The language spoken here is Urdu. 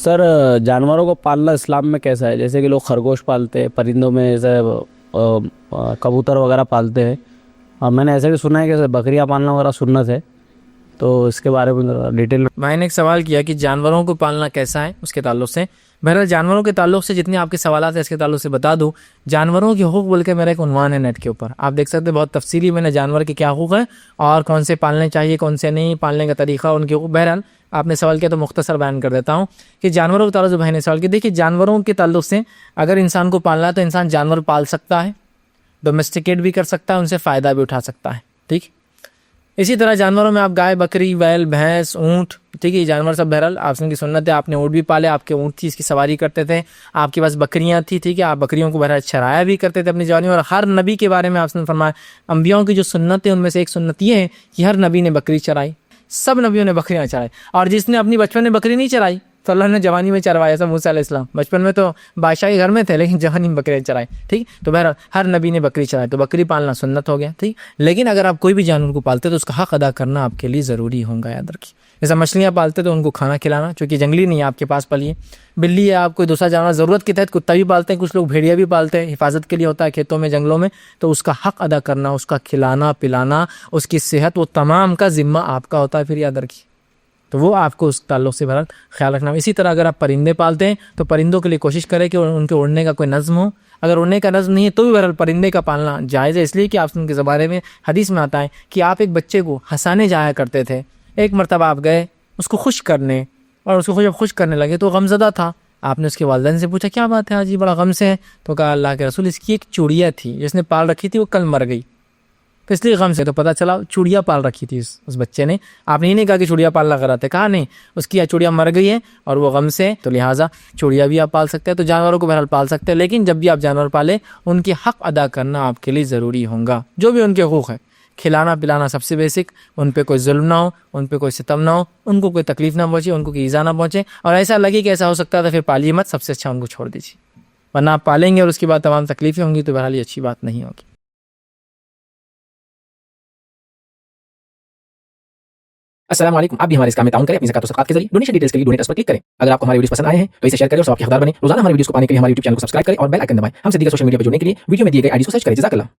سر جانوروں کو پالنا اسلام میں کیسا ہے؟ جیسے کہ لوگ خرگوش پالتے ہیں، پرندوں میں جیسے کبوتر وغیرہ پالتے ہیں، اور میں نے ایسے بھی سنا ہے کہ بکریاں پالنا وغیرہ سنت ہے، تو اس کے بارے میں ڈیٹیل میں نے ایک سوال کیا کہ جانوروں کو پالنا کیسا ہے اس کے تعلق سے. بہرحال جانوروں کے تعلق سے جتنے آپ کے سوالات ہیں اس کے تعلق سے بتا دوں. جانوروں کے حقوق بول کے میرا ایک عنوان ہے نیٹ کے اوپر، آپ دیکھ سکتے ہیں بہت تفصیلی میں نے جانور کے کیا حقوق ہیں اور کون سے پالنے چاہیے کون سے نہیں، پالنے کا طریقہ، ان کے حقوق. بہرحال آپ نے سوال کیا تو مختصر بیان کر دیتا ہوں کہ جانوروں کے تعلق سے بھائی نے سوال کیا. دیکھیے جانوروں کے تعلق سے اگر انسان کو پالنا ہے تو انسان جانور پال سکتا ہے، ڈومیسٹیکیٹ بھی کر سکتا ہے، ان سے فائدہ بھی اٹھا سکتا ہے. ٹھیک، اسی طرح جانوروں میں آپ گائے، بکری، بیل، بھینس، اونٹ، ٹھیک ہے، یہ جانور سب بہرحال آپ کی سنت ہے. آپ نے اونٹ بھی پالے، آپ کے اونٹ تھی، اس کی سواری کرتے تھے. آپ کے پاس بکریاں تھی، ٹھیک ہے، آپ بکریوں کو بہرحال چرایا بھی کرتے تھے اپنی جوانی. اور ہر نبی کے بارے میں آپ نے فرمایا، انبیاءوں کی جو سنت ہے ان میں سے ایک سنت یہ ہے کہ ہر نبی نے بکری چرائی، سب نبیوں نے بکریاں چرائی. اور جس نے اپنی بچپن میں بکری نہیں چرائی تو اللہ نے جوانی میں چروایا. ایسا موسیٰ علیہ السلام بچپن میں تو بادشاہ کے گھر میں تھے لیکن جوانی میں بکریاں چرائے. ٹھیک، تو بہرحال ہر نبی نے بکری چرائی، تو بکری پالنا سنت ہو گیا. ٹھیک، لیکن اگر آپ کوئی بھی جانور کو پالتے تو اس کا حق ادا کرنا آپ کے لیے ضروری ہوگا. یاد رکھیے، جیسا مچھلیاں پالتے تو ان کو کھانا کھلانا، چونکہ جنگلی نہیں ہے آپ کے پاس پلیے. بلی ہے، آپ کوئی دوسرا جانور ضرورت کے تحت کتا بھی پالتے ہیں، کچھ لوگ بھیڑیا بھی پالتے ہیں، حفاظت کے لیے ہوتا ہے کھیتوں میں جنگلوں میں، تو اس کا حق ادا کرنا، اس کا کھلانا پلانا، اس کی صحت، وہ تمام کا ذمہ آپ کا ہوتا ہے. پھر یاد رکھیے، تو وہ آپ کو اس تعلق سے بہرحال خیال رکھنا. اسی طرح اگر آپ پرندے پالتے ہیں تو پرندوں کے لیے کوشش کریں کہ ان کے اڑنے کا کوئی نظم ہو. اگر اڑنے کا نظم نہیں ہے تو بھی بہرحال پرندے کا پالنا جائز ہے، اس لیے کہ آپ ان کے بارے میں حدیث میں آتا ہے کہ آپ ایک بچے کو ہنسانے جایا کرتے تھے. ایک مرتبہ آپ گئے اس کو خوش کرنے، اور اس کو جب خوش کرنے لگے تو غمزدہ تھا. آپ نے اس کے والدین سے پوچھا کیا بات ہے آج یہ بڑا غم سے ہے؟ تو کہا اللہ کے رسول اس کی ایک چوڑیا تھی جس نے پال رکھی تھی، وہ کل مر گئی، تو اس لیے غم سے. تو پتہ چلا چوڑیا پال رکھی تھی اس بچے نے. آپ نے یہ نہیں کہا کہ چوڑیا پالنا غلط ہے، کہا نہیں، اس کی چوڑیا مر گئی ہے اور وہ غم سے، تو لہٰذا چوڑیا بھی آپ پال سکتے ہیں. تو جانوروں کو بہرحال پال سکتے ہیں، لیکن جب بھی آپ جانور پالیں ان کے حق ادا کرنا آپ کے لیے ضروری ہوگا. جو بھی ان کے حقوق ہیں، کھلانا پلانا سب سے بیسک، ان پہ کوئی ظلم نہ ہو، ان پہ کوئی ستم نہ ہو، ان کو کوئی تکلیف نہ پہنچے، ان کو کوئی ایذا نہ پہنچے. اور ایسا لگے کہ ایسا ہو سکتا تھا پھر پالیے مت، سب سے اچھا ان کو چھوڑ دیجیے. ورنہ آپ پالیں گے اور اس کے بعد تمام تکلیفیں ہوں گی تو بہرحال یہ اچھی بات نہیں ہوگی. السلام علیکم. آپ بھی ہمارے اس کام میں تعاون کریں اپنی زکات و صدقات کے ذریعے. ڈونیشن ڈیٹیلز کے لیے ڈونیٹ اس پر کلک کریں. اگر آپ کو ہمارے ویڈیوز پسند آئے ہیں تو اسے شیئر کریں اور سب کے حقدار بنیں. روزانہ ہمارے ویڈیوز کو پانے کے لیے ہمارے YouTube چینل کو سبسکرائب کریں اور بیل آئکن دبائیں. ہم سے دیگر سوشل میڈیا پر جڑنے کے لیے ویڈیو میں دیے گئے آئی ڈی کو سرچ کریں. جزاک اللہ.